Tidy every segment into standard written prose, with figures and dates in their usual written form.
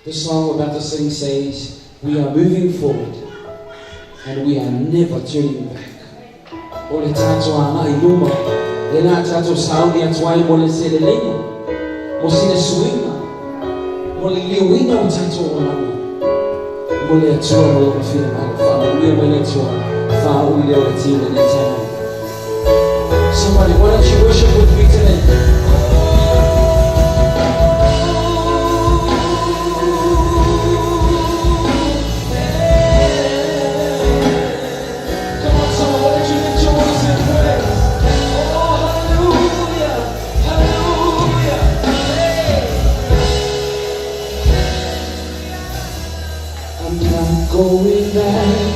The song we're about to sing says, we are moving forward and we are never turning back. O le tātua mai luma, e nā tātua sauni atuai mo le sele lenga, mo sine suinga, mo le liuinga o tātua o lama, mo le atua mo le mawhina mai, whauia mo le atua, whaui leo le tina le tāna. Somebody, why don't you worship with me today? Going back,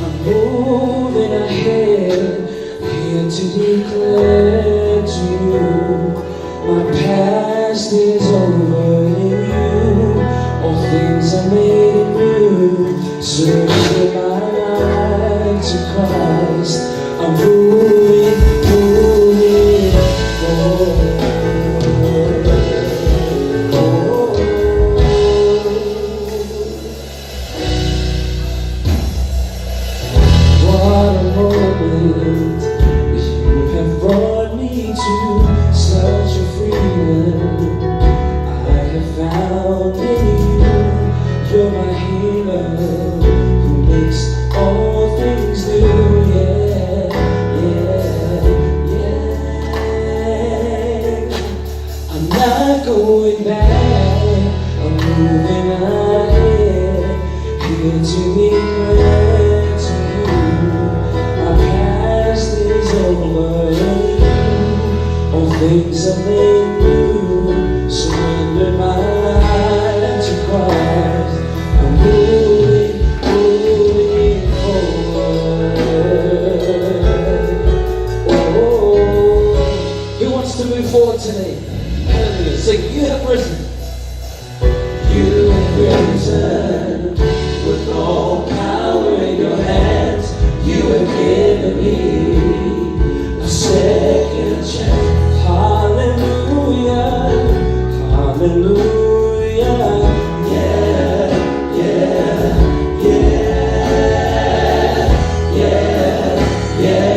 I'm moving ahead, here to declare to you, my past is over in you, all things are made new, surrender my life to Christ, I'm moving forward. Going back, I'm moving ahead, here to be great to you. My past is over, all things are made new. Surrender my life to Christ. I'm moving forward. Oh, who wants to move forward today? Sing, you have risen. You have risen with all power in your hands. You have given me a second chance. Hallelujah, hallelujah. Yeah, yeah, yeah, yeah, yeah.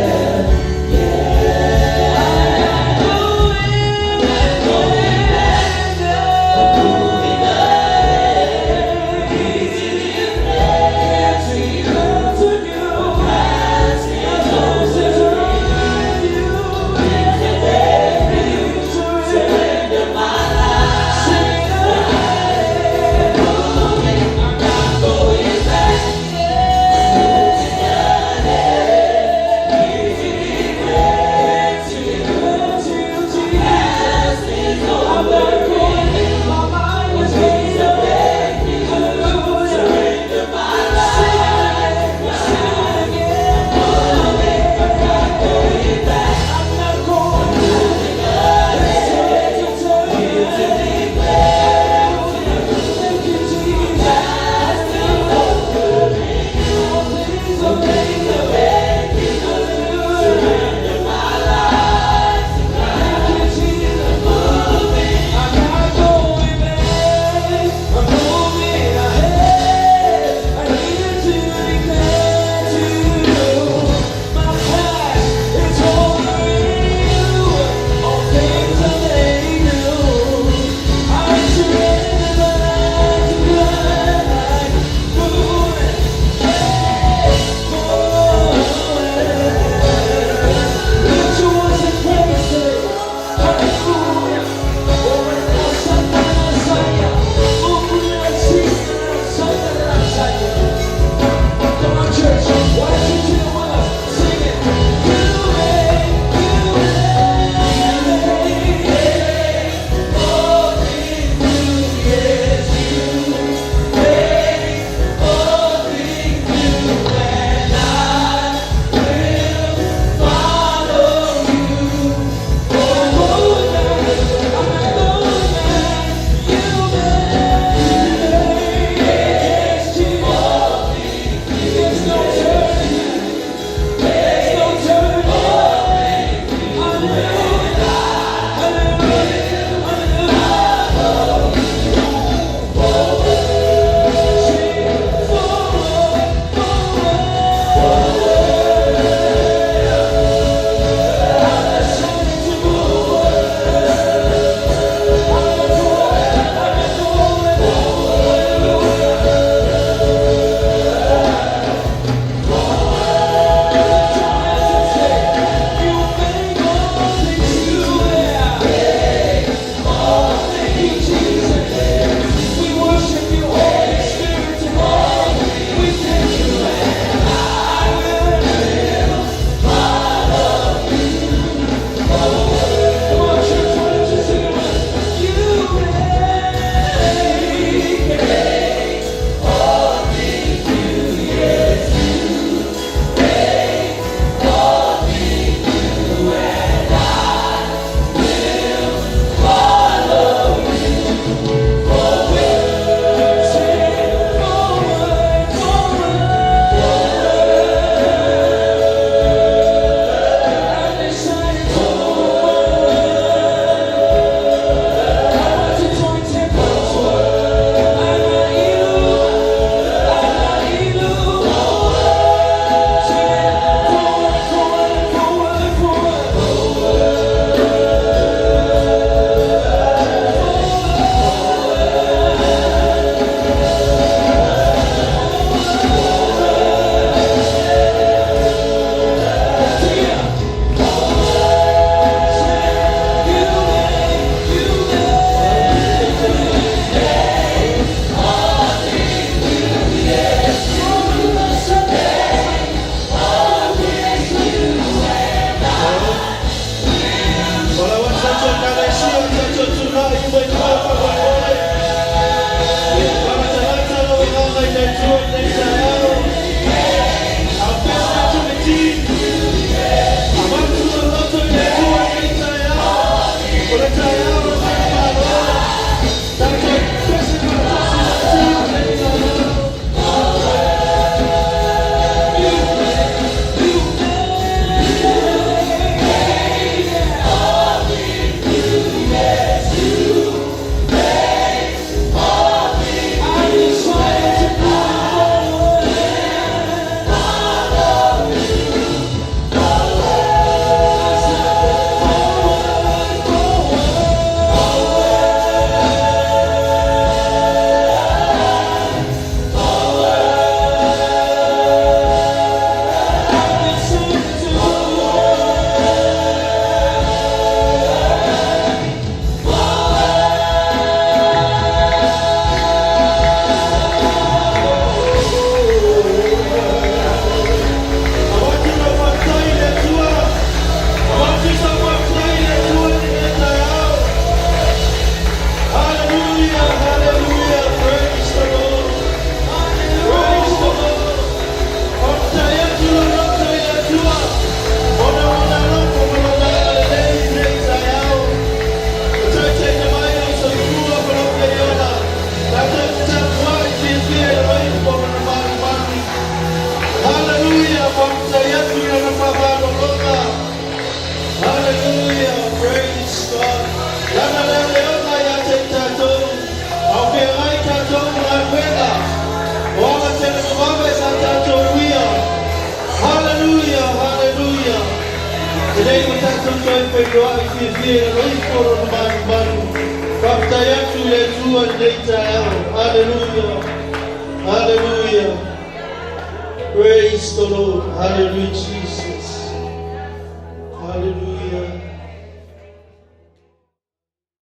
doa ififie na loiforo na manu. Kapta yetu yetua ndeita yao. Hallelujah. Hallelujah. Praise the Lord. Hallelujah, Jesus. Hallelujah.